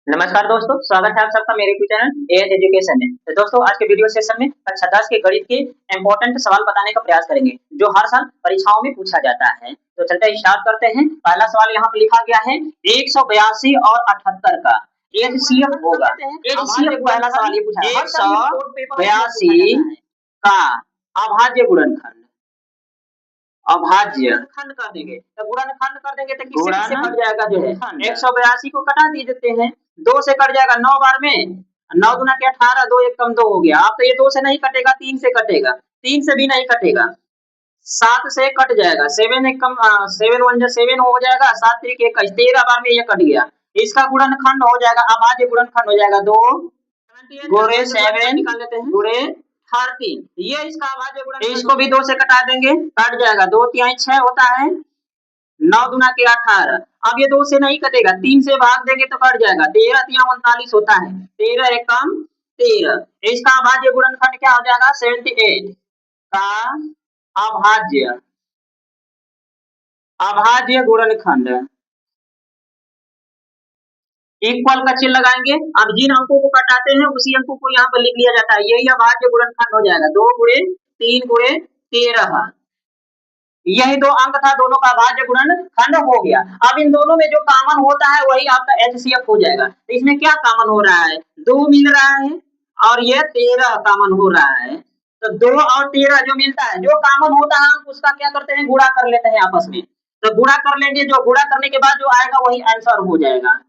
नमस्कार दोस्तों, स्वागत है आप सबका मेरे यूट्यूब चैनल एएच एजुकेशन में। तो दोस्तों आज के वीडियो सेशन में कक्षा 10 के गणित के इम्पोर्टेंट सवाल बताने का प्रयास करेंगे, जो हर साल परीक्षाओं में पूछा जाता है। तो चलते हैं स्टार्ट करते हैं। पहला सवाल यहाँ पे लिखा गया है 182 और 78 का एचसीएफ होगा। एचसीएफ पहला सवाल ये पूछा है 182 का अभाज्य गुणनखंड। अभाज्य खंड कर देंगे तो गुणनखंड कर देंगे तो किससे किससे कट जाएगा जो है 182 को कटा दे देते हैं, 2 से कट जाएगा 9 बार में, 9 दूना के 18, 2 एक कम 2 हो गया। अब तो ये 2 से नहीं कटेगा, 3 से कटेगा, 3 से भी नहीं कटेगा, 7 से कट जाएगा, 7 एक कम 7 1 जा 7 हो जाएगा, 7 3 के 21, 13 बार में ये कट गया। इसका गुणनखंड हो जाएगा, अभाज्य गुणनखंड हो जाएगा 2 गुणे 7 निकाल लेते हैं गुणे 13, ये इसका अभाज्य गुणनखंड। इसको भी 2 से कटा देंगे, कट जाएगा, 2 3 6 होता है, 9 दूना के 18। अब ये 2 से नहीं कटेगा, 3 से भाग देंगे तो कट जाएगा, 13 3 39 होता है, 13 एक कम 13। इसका अभाज्य गुणनखंड क्या हो जाएगा 78 का अभाज्य अभाज्य गुणनखंड इक्वल का चिन्ह लगाएंगे। अब जिन अंकों को कटाते हैं उसी अंकों को यहाँ पर लिख लिया जाता है, यही अभाज्य गुणनखंड हो जाएगा 2 गुणे 3 गुणे 13। यही 2 अंक था, दोनों का अभाज्य गुणनखंड हो गया। अब इन दोनों में जो कॉमन होता है वही आपका एचसीएफ हो जाएगा। तो इसमें क्या कॉमन हो रहा है, 2 मिल रहा है और ये 13 कॉमन हो रहा है। तो 2 और 13 जो मिलता है, जो कॉमन होता है उसका क्या करते हैं, गुणा कर लेते हैं आपस में। तो गुणा कर लेंगे, जो गुणा करने के बाद जो आएगा वही आंसर हो जाएगा।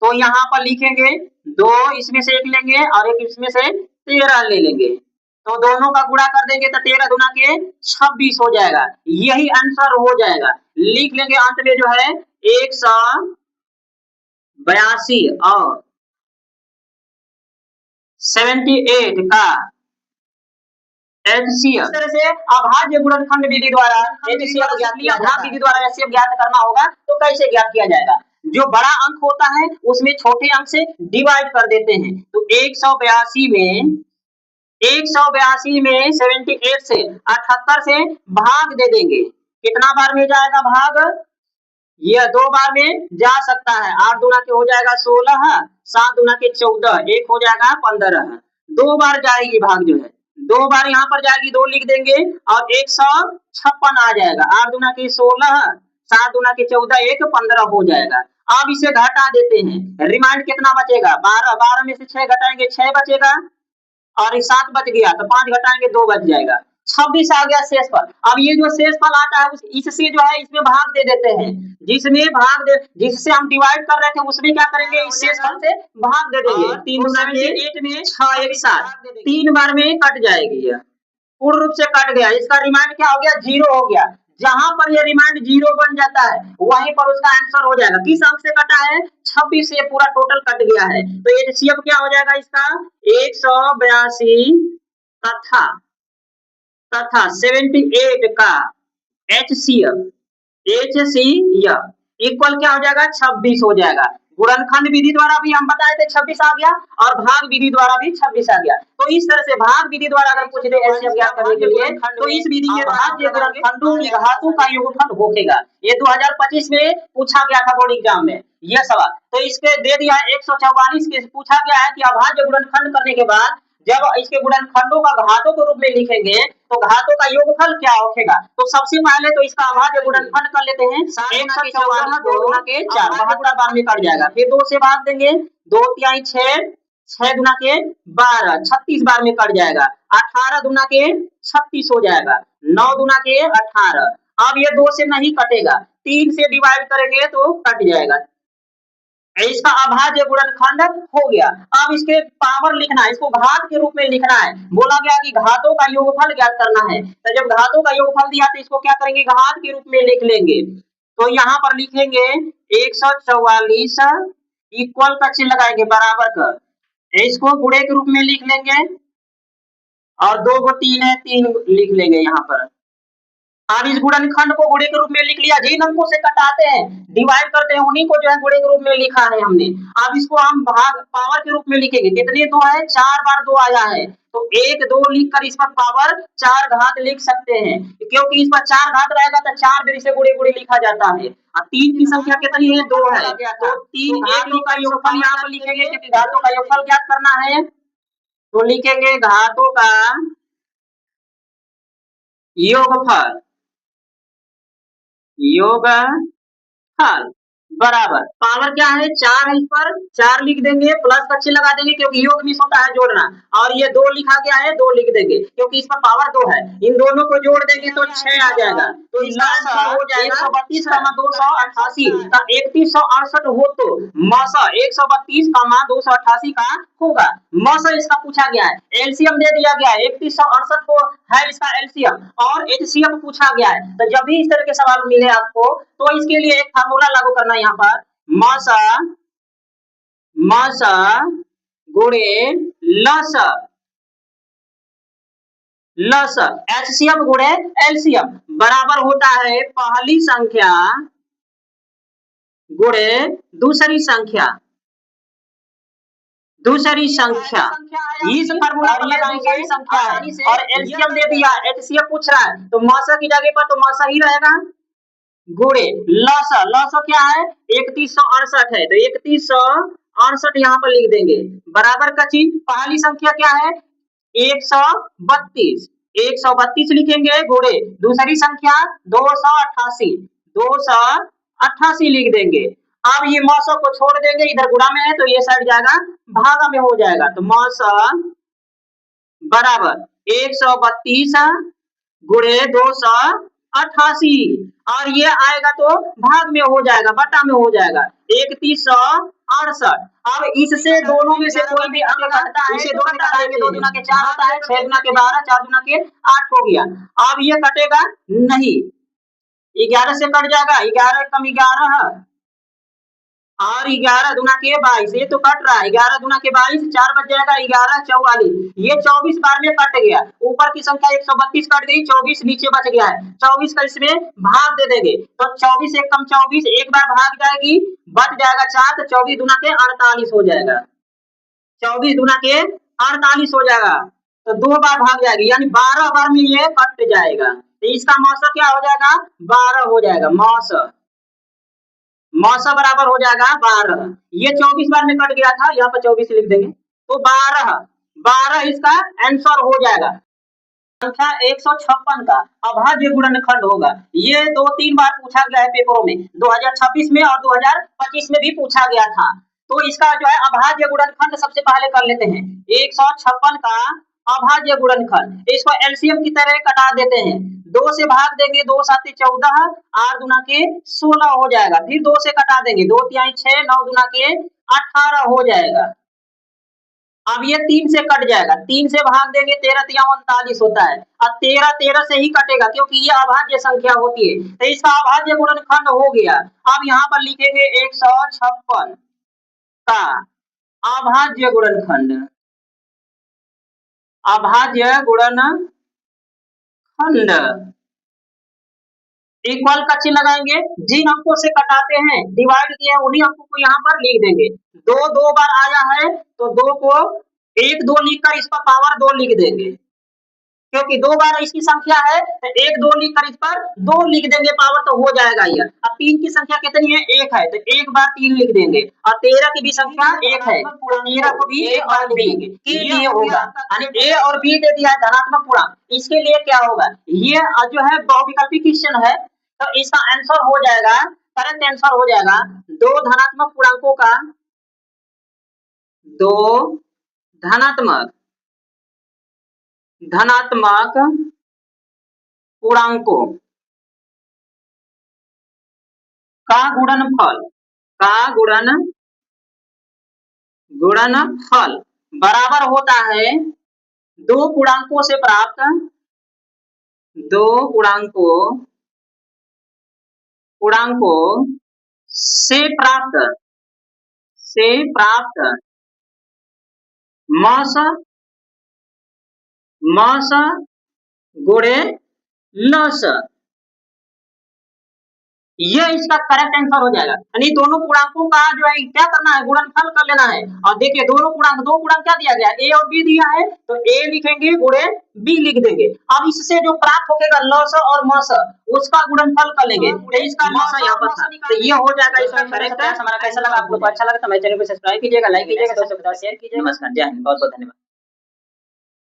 तो यहाँ पर लिखेंगे 2 इसमें से एक लेंगे और एक इसमें से 13 ले लेंगे, तो दोनों का गुणा कर देंगे तो 13 दूना के 26 हो जाएगा, यही आंसर हो जाएगा। लिख लेंगे अंत में जो है 182 और 78 का एचसीएफ। इस तरह से अभाज्य गुणनखंड विधि द्वारा एचसीएफ ज्ञात करना होगा। तो कैसे ज्ञात किया जाएगा, जो बड़ा अंक होता है उसमें छोटे अंक से डिवाइड कर देते हैं। तो 182 में 78 से 78 से भाग दे देंगे, कितना बार में जाएगा भाग, यह 2 बार में जा सकता है, 8 दूना के हो जाएगा 16, 7 दूना के 14, एक हो जाएगा 15, 2 बार जाएगी भाग जो है, 2 बार यहाँ पर जाएगी, 2 लिख देंगे और 156 आ जाएगा, 8 दूना के 16, 7 दूना के 14, एक 15 हो जाएगा। अब इसे घटा देते हैं, रिमाइंड कितना बचेगा 12, 12 में से 6 घटाएंगे 6 बचेगा और 7 बच गया, तो 5 घटाएंगे 2 बच जाएगा, 26 आ गया शेष फल। अब ये जो शेष फल आता है इससे जो है इसमें भाग दे देते हैं, जिससे हम डिवाइड कर रहे थे उसमें क्या करेंगे, इस शेष फल से भाग दे देंगे। 3 8 में 6 1 7, 3 बार में कट जाएगी, यह पूर्ण रूप से कट गया। इसका रिमाइंड क्या हो गया, 0 हो गया। जहां पर ये रिमाइंड 0 बन जाता है वहीं पर उसका आंसर हो जाएगा। किस अंक से कटा है, 26 से पूरा टोटल कट गया है। तो एचसीएफ क्या हो जाएगा इसका 182 तथा 78 का एचसीएफ इक्वल क्या हो जाएगा 26 हो जाएगा। गुणनखंड विधि द्वारा भी हम बताए थे 26 आ गया और भाग विधि द्वारा भी 26 आ गया। तो इस तरह से भाग विधि द्वारा अगर पूछ दे एचसीएफ ज्ञात करने के लिए, तो इस विधि में भाज्य गुणनखंडों की घातों का योगफल होगा। ये 2025 में पूछा गया था बोर्ड एग्जाम में यह सवाल। तो इसके दे दिया 144 के पूछा गया है कि अभाज्य गुणनखंड करने के बाद जब इसके गुणनखंडों का घातों के रूप में लिखेंगे तो घातों का योगफल क्या होगा। तो सबसे पहले तो इसका अभाज्य गुणनखंड कर लेते हैं, 144 2 गुना के 4, 72 बार में कट जाएगा, फिर 2 से भाग देंगे, 2 3 6, 6 गुना के 12, 36 बार में कट जाएगा, 18 गुना के 36 हो जाएगा, 9 गुना के 18। अब ये 2 से नहीं कटेगा, 3 से डिवाइड करेंगे तो कट जाएगा। इसका अभाज्य गुणनखंड हो गया। अब इसके पावर लिखना है, इसको घात के रूप में लिखना है। बोला गया कि घातों का योगफल ज्ञात करना है, तो जब घातों का योगफल दिया तो इसको क्या करेंगे, घात के रूप में लिख लेंगे। तो यहाँ पर लिखेंगे 144 इक्वल का चिन्ह लगाएंगे बराबर कर, इसको गुणे के रूप में लिख लेंगे और 2 को 3 है 3 लिख लेंगे यहाँ पर। अब इस गुणनखंड को गुणे के रूप में लिख लिया, जिन अंकों से कटाते हैं डिवाइड करते हैं उन्हीं को जो है गुणे के रूप में लिखा है हमने। अब इसको हम भाग पावर के रूप में लिखेंगे, कितने दो है, 4 बार 2 आया है, तो 1 2 लिख कर इस पर पावर 4 घात लिख सकते हैं, क्योंकि इस पर 4 घात रहेगा तो 4 बार इसे गुणे गुणे लिखा जाता है। अब 3 की संख्या कितनी है, 2 है, तो 3 घातों का योगफल यहाँ पर लिखेंगे, क्योंकि घातों का योगफल ज्ञात करना है, तो लिखेंगे घातों का योगफल, योगफल बराबर पावर क्या है, 4 है, इस पर 4 लिख देंगे, प्लस का चिन्ह लगा देंगे क्योंकि योग मिस होता है जोड़ना, और ये 2 लिखा गया है, 2 लिख देंगे क्योंकि इस पर पावर 2 है, इन दोनों को जोड़ देंगे तो 6 आ जाएगा, तो इसका आंसर हो जाएगा 132 288 का 3168 हो, तो मौसा 132 288 का होगा। मौसा इसका पूछा गया है, एलसीएम दे दिया गया है 3168 को है इसका एलसीएम, और एचसीएफ पूछा गया है, तो जब भी इस तरह के सवाल मिले आपको तो इसके लिए एक फार्मूला लागू करना है, यहाँ पर मौसा मौसा गुणे लस, लस एचसीएफ गुणे एलसीएम बराबर होता है पहली संख्या गुणे दूसरी संख्या, दूसरी संख्या, इस फार्मूला को लगाएंगे संख्या है, और एलसीएम दे दिया, एचसीएफ पूछ रहा है, तो मौसा की जगह पर तो मौसा ही रहेगा, गुणे लसा, लसा क्या है 3168 है, तो 3168 यहाँ पर लिख देंगे, बराबर का चीज पहली संख्या क्या है 132, 132 लिखेंगे, गुणे दूसरी संख्या 288, 288 लिख देंगे। अब ये मौसा को छोड़ देंगे, इधर गुणा में है तो ये साइड जाएगा भागा में हो जाएगा, तो मौसा बराबर 132 गुणे 288, और ये आएगा तो भाग में हो जाएगा, बटा में हो जाएगा 3168। अब इससे दोनों में से कोई भी अंक घटता है, इसे 2 घटा देंगे, 2 दूना के 4 होता है, 6 दूना के 12, 4 दूना के 8 हो गया। अब ये कटेगा नहीं, 11 से कट जाएगा, 11 कम 11 और 11 दूना के 22, ये तो कट रहा है, 11 दूना के 22, 4 बच जाएगा, 11 44, ये 24 बार में कट गया, ऊपर की संख्या 132 कट गई, 24 नीचे बच गया है, 24 का इसमें भाग दे देंगे, तो 24 एक कम 24, एक बार भाग जाएगी, बच जाएगा 4, तो 24 दूना के 48 हो जाएगा, 24 दूना के 48 हो जाएगा, तो 2 बार भाग जाएगी, यानी 12 बार में ये कट जाएगा, तो इसका मौसा क्या हो जाएगा 12 हो जाएगा, मौसा मौसा बराबर हो जाएगा 12, ये 24 बार में कट गया था, यहाँ पर 24 लिख देंगे, तो 12 12 इसका आंसर हो जाएगा। संख्या 156 का अभाज्य गुणनखंड होगा, ये 2-3 बार पूछा गया है पेपरों में, 2026 में और 2025 में भी पूछा गया था, तो इसका जो है अभाज्य गुणनखंड सबसे पहले कर लेते हैं, 156 का अभाज्य गुणनखंड, इसको एलसीएम की तरह कटा देते हैं, 2 से भाग देंगे, 2 7 14, 8 दूना के 16 हो जाएगा, फिर 2 से कटा देंगे, 2 तिहाई 6, 9 दूना के 18 हो जाएगा। अब ये 3 से कट जाएगा, 3 से भाग देंगे, 13 तिया 39 होता है, अब 13 13 से ही कटेगा क्योंकि ये अभाज्य संख्या होती है, तो इसका अभाज्य गुणनखंड हो गया। अब यहाँ पर लिखेंगे 156 का अभाज्य गुणनखंड, अभाज्य गुणनखंड इक्वल का चिन्ह लगाएंगे, जिन अंकों से कटाते हैं डिवाइड किए हैं उन्हीं अंकों को यहाँ पर लिख देंगे, 2 2 बार आया है तो 2 को 1 2 लिखकर इस पर पावर 2 लिख देंगे, क्योंकि 2 बार इसकी संख्या है तो 1 2 लिखकर इस पर 2 लिख देंगे पावर, तो हो जाएगा ये। अब 3 की संख्या कितनी है 1 है, तो 1 बार 3 लिख देंगे, और 13 की भी संख्या 1 है, 13 को भी 1 बार लिख देंगे, के लिए होगा, यानी ए और बी दे दिया है धनात्मक पूर्णांक, इसके लिए क्या होगा, ये जो है बहुविकल्पी क्वेश्चन है, तो इसका आंसर हो जाएगा, करेक्ट आंसर हो जाएगा 2 धनात्मक पूर्णांकों का, 2 धनात्मक धनात्मक पूर्णांकों का गुणनफल, का गुणनफल बराबर होता है 2 पूर्णांकों से प्राप्त, 2 पूर्णांकों से प्राप्त मौसा गुणे लस, ये इसका करेक्ट आंसर हो जाएगा। यानी दोनों पूर्णांकों का जो है क्या करना है, गुणनफल कर लेना है। और देखिए दोनों पूर्णांक, दो पूर्णांक क्या दिया गया है, ए और बी दिया है, तो ए लिखेंगे गुणे बी लिख देंगे। अब इससे जो प्राप्त होगा लस और मस, उसका गुणनफल कर लेंगे, तो इसका मस यहाँ पर था, तो ये हो जाएगा इसका करेक्ट। हमारा कैसा लगा, आपको तो अच्छा लगा तो हमारे चैनल को सब्सक्राइब कीजिएगा, लाइक कीजिएगा, दोस्तों के साथ शेयर कीजिएगा। नमस्कार, जय हिंद, बहुत बहुत धन्यवाद।